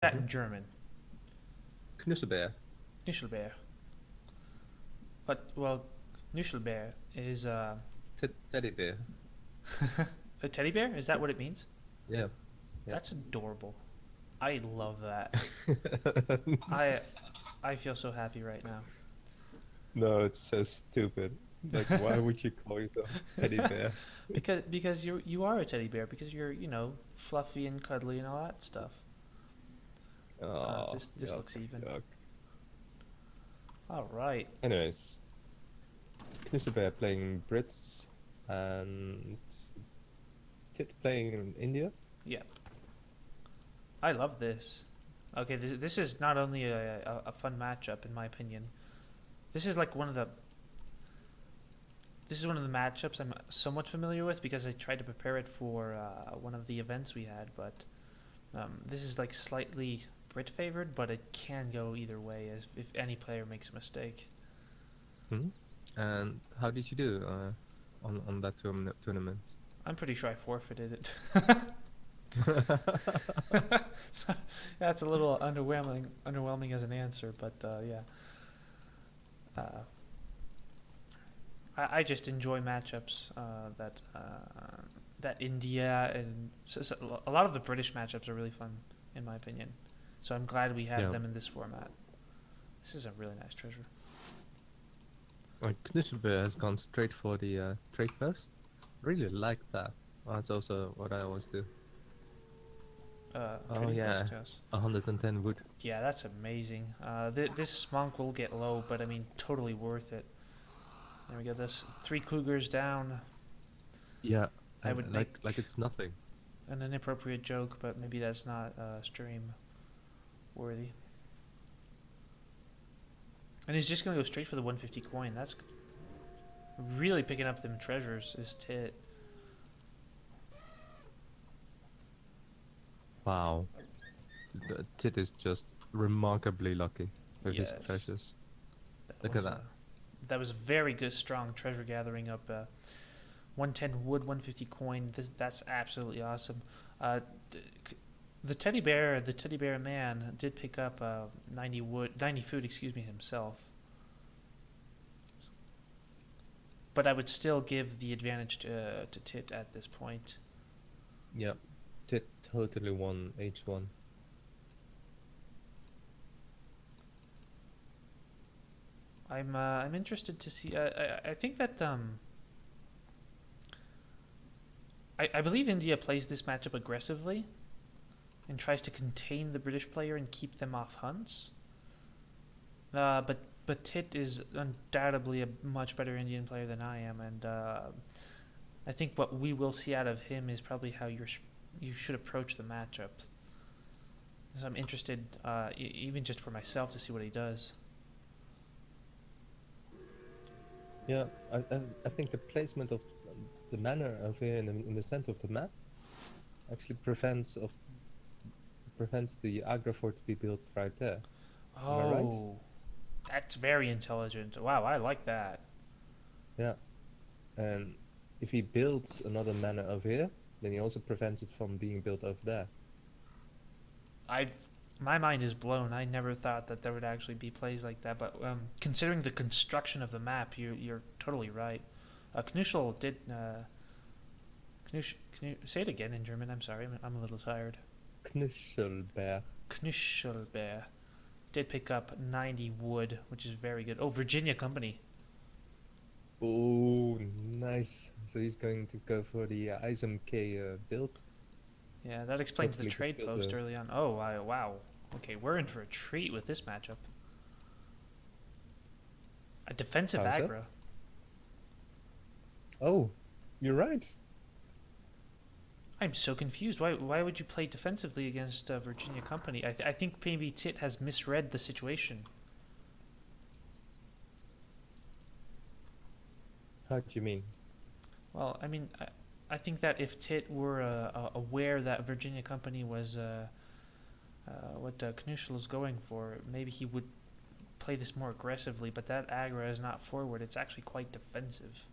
that in German? Knuschelbär. Knuschelbär. But, well, Knuschelbär is Teddy bear. a teddy bear? Is that what it means? Yeah. Yeah. That's adorable. I love that. I I feel so happy right now. No, it's so stupid. Like, why would you call yourself teddy bear? Because you are a teddy bear because you're, fluffy and cuddly and all that stuff. Oh, This yuck, looks even. yuck. All right. Anyways, Knuschelbär playing Brits and Tit playing in India. Yeah. I love this. Okay, this is not only a fun matchup in my opinion. This is like this is one of the matchups I'm somewhat familiar with because I tried to prepare it for one of the events we had, but this is like slightly Brit favored, but it can go either way as if any player makes a mistake. Hmm. And how did you do on that tournament? I'm pretty sure I forfeited it. So that's a little underwhelming as an answer, but yeah. Uh, I just enjoy matchups that India and a lot of the British matchups are really fun in my opinion. So I'm glad we have Yeah, them in this format. This is a really nice treasure. like Knuschelbär has gone straight for the trade post. Really like that. That's also what I always do. Oh Trading yeah, post, yes. 110 wood. Yeah, that's amazing. This monk will get low, but I mean, totally worth it. There we go. This 3 cougars down. Yeah, I and would make like it's nothing. an inappropriate joke, but maybe that's not stream worthy. And he's just gonna go straight for the 150 coin. That's really picking up them treasures. Is tit. Wow, the Tit is just remarkably lucky with his Yes, treasures. that Look at was that. that was very good, strong treasure gathering up. 110 wood, 150 coin. That's absolutely awesome. Uh, the teddy bear man, did pick up 90 wood, 90 food, excuse me, himself. But I would still give the advantage to Tit at this point. Yep, Tit totally won H1. I'm interested to see. I think that I believe India plays this matchup aggressively and tries to contain the British player and keep them off hunts. But Tit is undoubtedly a much better Indian player than I am, and I think what we will see out of him is probably how you should approach the matchup. So I'm interested, even just for myself, to see what he does. Yeah, I think the placement of the manor over here in the center of the map actually prevents the aggro fort to be built right there. Am I right? Oh, that's very intelligent. Wow, I like that. Yeah, and if he builds another manor over here, then he also prevents it from being built over there. I've My mind is blown. I never thought that there would actually be plays like that. But considering the construction of the map, you're totally right. Knuschel did. Say it again in German. I'm sorry. I'm a little tired. Knuschelbär. Knuschelbär did pick up 90 wood, which is very good. Oh, Virginia Company. Oh, nice. So he's going to go for the ISM K build. Yeah, that explains the Hopefully just trade build post a early on. Oh, wow. Okay, we're in for a treat with this matchup. A defensive how's that? aggro. Oh, you're right. I'm so confused. Why would you play defensively against Virginia Company? I think maybe Tit has misread the situation. How do you mean? Well, I mean, I think that if Tit were aware that Virginia Company was what Knuschel is going for, maybe he would play this more aggressively. But that aggro is not forward; it's actually quite defensive.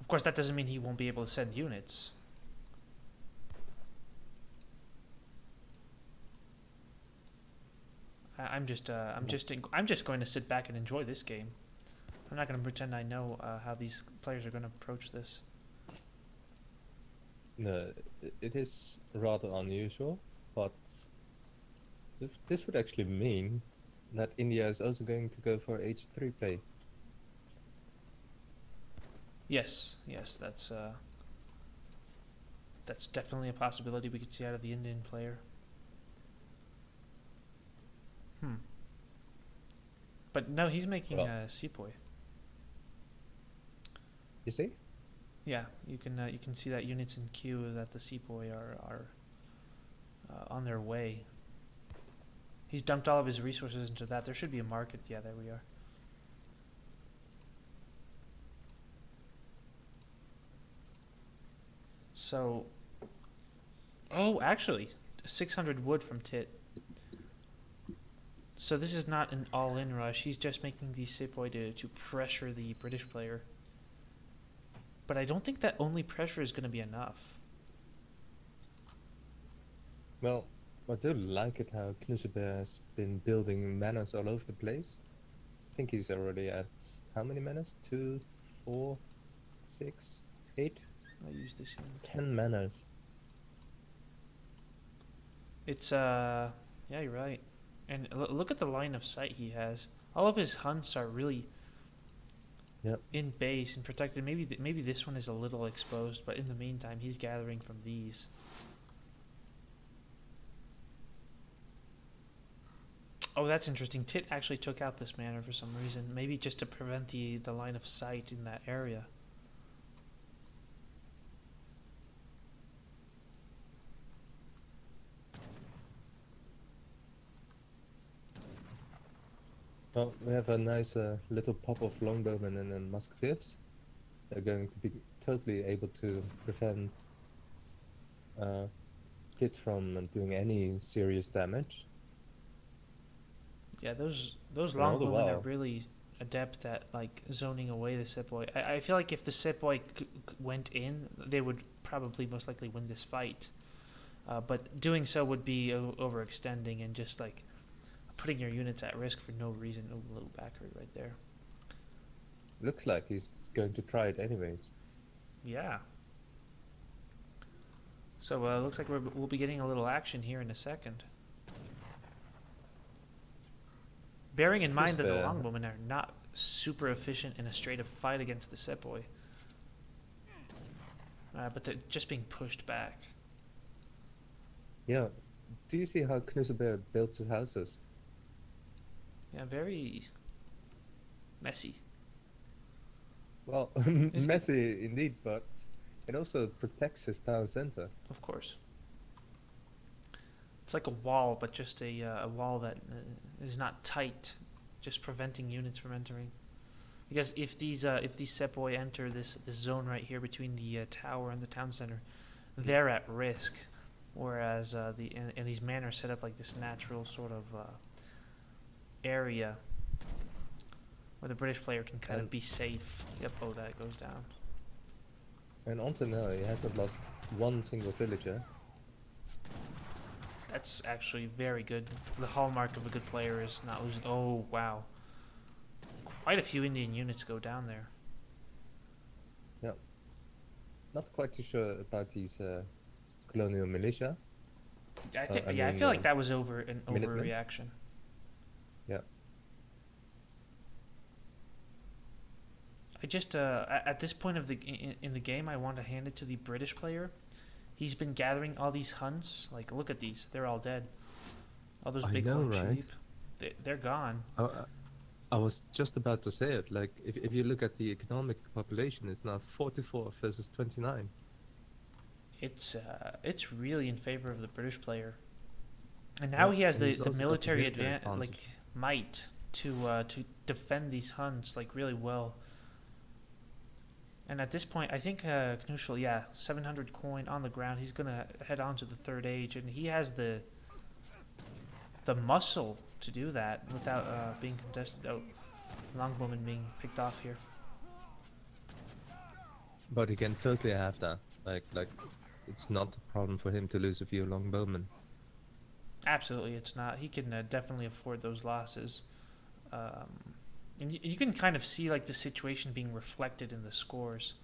Of course, that doesn't mean he won't be able to send units. I'm just going to sit back and enjoy this game. I'm not going to pretend I know how these players are going to approach this. No, it is rather unusual, but this would actually mean that India is also going to go for H3 play. Yes, that's definitely a possibility we could see out of the Indian player. But no, he's making Sepoy. You see? Yeah, you can see that units in queue that the Sepoy are on their way. He's dumped all of his resources into that. There should be a market. Yeah, there we are. So, oh, actually, 600 wood from Tit. So this is not an all-in rush. He's just making these Sepoy to pressure the British player. But I don't think that only pressure is going to be enough. Well, I do like it how Knuschelbär has been building manors all over the place. I think he's already at how many manors? 2, 4, 6, 8? I'll use this unit. 10 manors. It's yeah, you're right. And look at the line of sight he has. All of his hunts are really in base and protected. Maybe this one is a little exposed, but in the meantime, he's gathering from these. Oh, that's interesting. Tit actually took out this manor for some reason. Maybe just to prevent the line of sight in that area. Well, we have a nice little pop of longbowmen and musketeers. They're going to be totally able to prevent Kit from doing any serious damage. Yeah, those longbowmen are really adept at like zoning away the Sepoy. I feel like if the Sepoy went in, they would probably most likely win this fight. But doing so would be overextending and just like putting your units at risk for no reason. Oh, a little backward right there. Looks like he's going to try it anyways. Yeah. So looks like we'll be getting a little action here in a second. Bearing in mind that the longbowmen are not super efficient in a straight-up fight against the Sepoy. But they're just being pushed back. Yeah. Do you see how Knuschelbär builds his houses? Yeah, very messy. Well, messy indeed, but it also protects his town center. Of course. It's like a wall, but just a wall that is not tight, just preventing units from entering. Because if these Sepoy enter this zone right here between the tower and the town center, they're at risk. Whereas and these men are set up like this natural sort of area where the British player can kind of be safe. Yep. Oh, that goes down. And until now, he hasn't lost one single villager. That's actually very good. The hallmark of a good player is not losing. Oh, wow. Quite a few Indian units go down there. Yeah. Not quite too sure about these colonial militia. I think, I feel like that was an overreaction. Yeah. I just at this point of in the game, I want to hand it to the British player. He's been gathering all these hunts. Like, look at these; they're all dead. All those big horned sheep, they're gone. I was just about to say it. Like, if you look at the economic population, it's now 44 versus 29. It's really in favor of the British player, and now he has the military might to defend these hunts like really well. And at this point, I think Knuschel, 700 coin on the ground. He's gonna head on to the third age, and he has the muscle to do that without being contested. Oh, longbowman being picked off here. But he can totally have that. Like it's not a problem for him to lose a few longbowmen. Absolutely, it's not. He can definitely afford those losses. Um, and you can kind of see like the situation being reflected in the scores.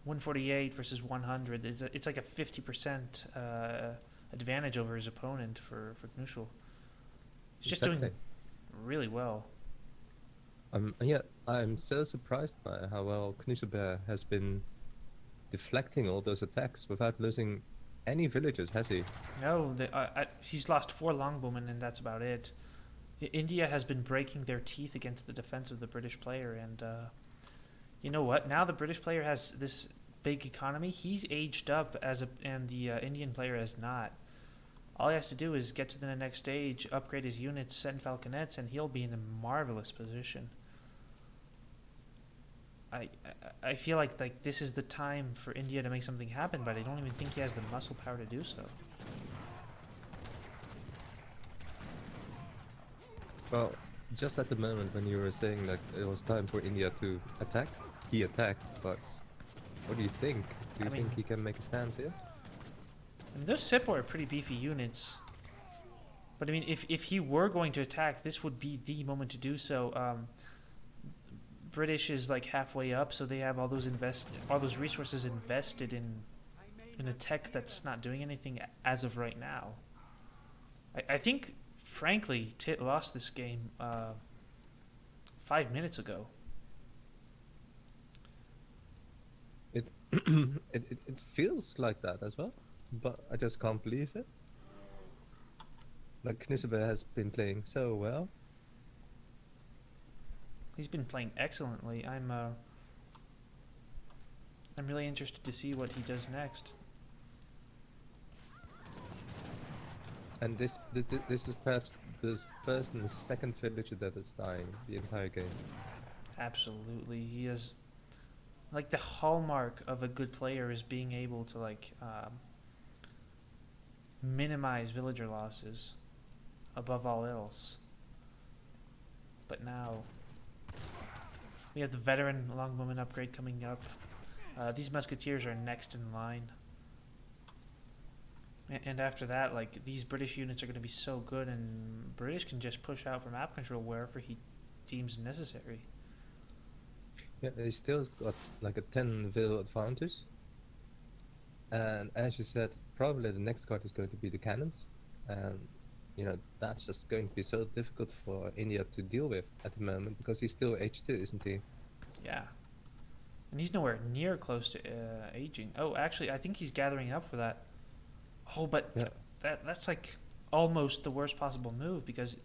148 versus 100 it's like a 50% advantage over his opponent for Knuschel. He's just doing Exactly. really well. Yeah, I'm so surprised by how well Knuschelbär has been deflecting all those attacks without losing any villagers, has he? No, he's lost 4 longbowmen and that's about it. India has been breaking their teeth against the defense of the British player, and you know what? Now the British player has this big economy. He's aged up and the Indian player has not. All he has to do is get to the next stage, upgrade his units, send falconets, and he'll be in a marvelous position. I feel like this is the time for India to make something happen, but I don't even think he has the muscle power to do so. Well, just at the moment when you were saying that it was time for India to attack, he attacked, but what do you think? Do you think he can make a stand here? And those Sippo are pretty beefy units. But I mean, if he were going to attack, this would be the moment to do so. British is like halfway up, so they have all those resources invested in a tech that's not doing anything as of right now. I think, frankly, Tit lost this game 5 minutes ago. It feels like that as well, but I just can't believe it. Like Knuschelbär has been playing so well. He's been playing excellently. I'm really interested to see what he does next. And this is perhaps the first and the second villager that is dying the entire game. Absolutely, he is. Like the hallmark of a good player is being able to minimize villager losses above all else. But now we have the veteran longbowman upgrade coming up. These musketeers are next in line. And after that, like, these British units are going to be so good, and British can just push out from map control wherever he deems necessary. Yeah, he still got like a 10 vil advantage. And as you said, probably the next card is going to be the cannons. And, you know, that's just going to be so difficult for India to deal with at the moment, because he's still H2, isn't he? Yeah. And he's nowhere near close to aging. Oh, actually, I think he's gathering up for that. Oh, but yeah. That's like almost the worst possible move, because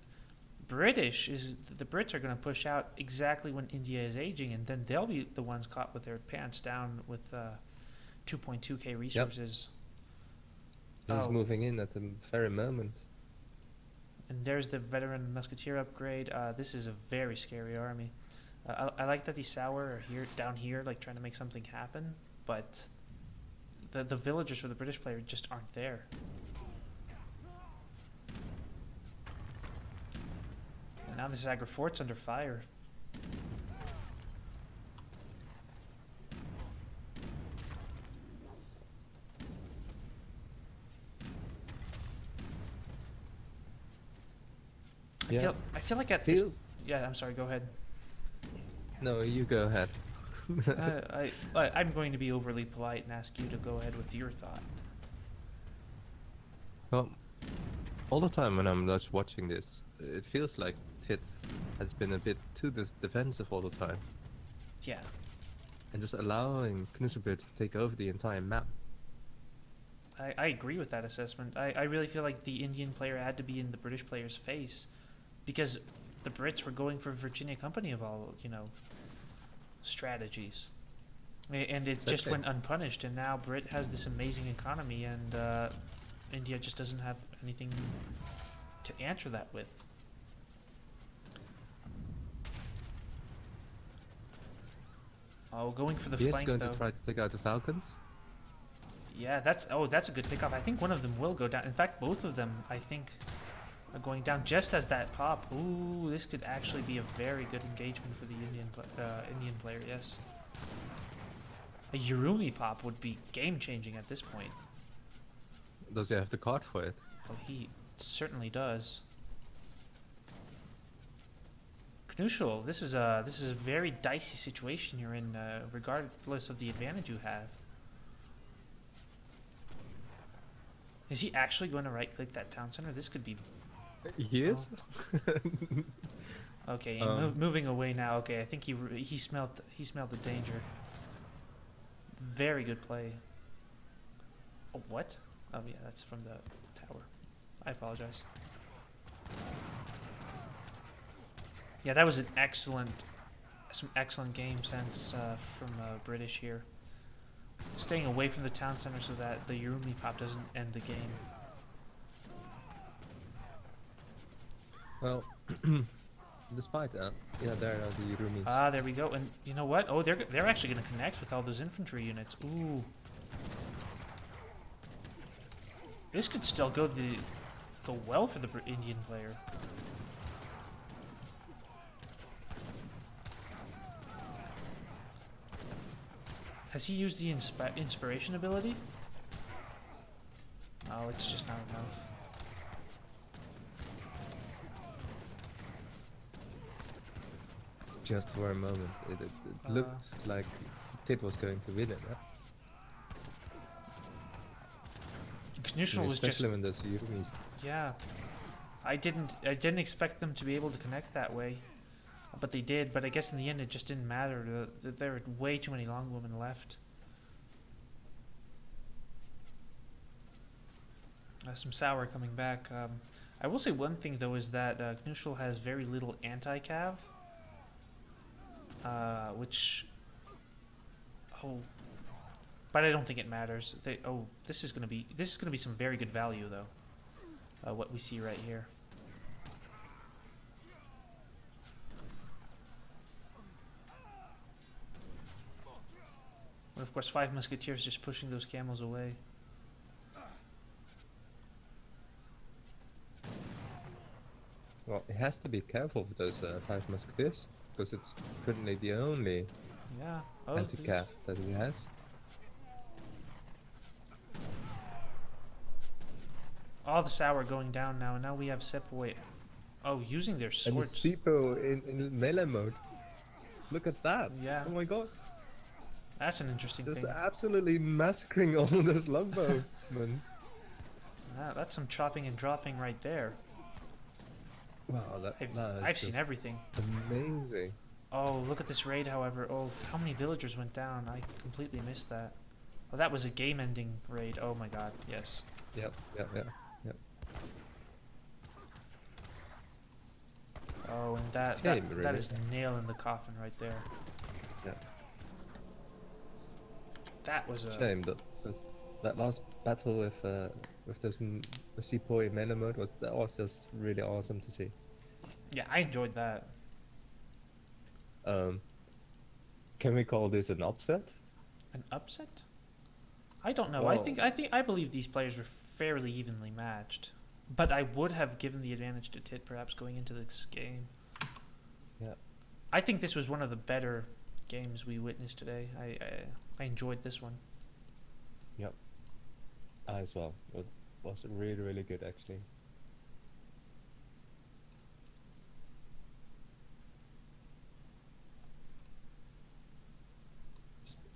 the Brits are going to push out exactly when India is aging, and then they'll be the ones caught with their pants down with 2.2k resources. Yep. He's moving in at the very moment. And there's the veteran musketeer upgrade. This is a very scary army. I like that the Sour are down here, like trying to make something happen, but the villagers for the British player just aren't there. And now this Agra fort's under fire. Yeah. I feel like at this... Yeah, I'm sorry, go ahead. No, you go ahead. I'm going to be overly polite and ask you to go ahead with your thought. Well, all the time when I'm just watching this, it feels like Tit has been a bit too defensive all the time. Yeah. And just allowing Knuschelbär to take over the entire map. I agree with that assessment. I really feel like the Indian player had to be in the British player's face, because the Brits were going for Virginia Company of all, strategies. And it just went unpunished, and now Brit has this amazing economy, and India just doesn't have anything to answer that with. Oh, going for the flank, though. He's going to try to take out the Falcons. Yeah, that's a good pickup. I think one of them will go down. In fact, both of them, I think, are going down just as that pop. Ooh, this could actually be a very good engagement for the Indian player, yes. A Yurumi pop would be game-changing at this point. Does he have the card for it? Oh, certainly does. Knuschel, this is a very dicey situation you're in, regardless of the advantage you have. Is he actually going to right-click that town center? This could be. He is. Okay, moving away now. Okay, I think he smelled the danger. Very good play. Oh, what? Oh yeah, that's from the tower. I apologize. Yeah, that was some excellent game sense from British here. Staying away from the town center so that the Yurumi pop doesn't end the game. Well, despite that, yeah, there are the Yurumis. Ah, there we go. And you know what? Oh, they're actually going to connect with all those infantry units. Ooh. This could still go well for the Indian player. Has he used the inspiration ability? Oh, it's just not enough. Just for a moment, it looked like Tit was going to win it. Huh? Knuschel was just, especially when there's Yurumis. yeah. I didn't expect them to be able to connect that way, but they did. But I guess in the end, it just didn't matter. There were way too many longwomen left. Some sour coming back. I will say one thing though is that Knuschel has very little anti-cav, which. Oh. But I don't think it matters. This is gonna be some very good value though. What we see right here. And of course, 5 musketeers just pushing those camels away. Well, he has to be careful with those 5 musketeers because it's currently the only anti-cav that he has. All the sour going down now, and now we have Sepoy. Oh, using their swords. And the Sipo in melee mode. Look at that. Yeah. Oh my god. That's an interesting thing. Just absolutely massacring all those longbowmen. Yeah, that's some chopping and dropping right there. Wow, I've seen everything. Amazing. Oh, look at this raid, however. Oh, how many villagers went down? I completely missed that. Oh, that was a game-ending raid. Oh my god, yes. Yep. Oh, and that is nail in the coffin right there. Yeah. That was a shame that last battle with those Sepoy melee mode was just really awesome to see. Yeah, I enjoyed that. Can we call this an upset? An upset? I don't know. Well, I believe these players were fairly evenly matched. But I would have given the advantage to Tit perhaps going into this game. Yeah. I think this was one of the better games we witnessed today. I enjoyed this one. Yep. I as well. It was really, really good actually.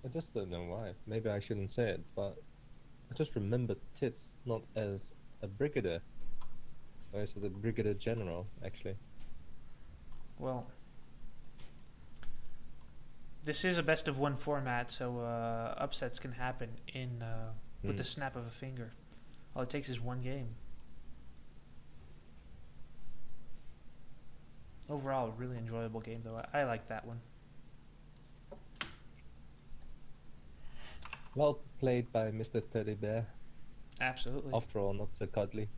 I just don't know why. Maybe I shouldn't say it, but I just remembered Tit not as a brigadier. Or is it a brigadier general, actually? Well, this is a best of one format, so upsets can happen in with the snap of a finger. All it takes is one game. Overall, a really enjoyable game, though. I like that one. Well played by Mr. Teddy Bear. Absolutely. After all, not so cuddly.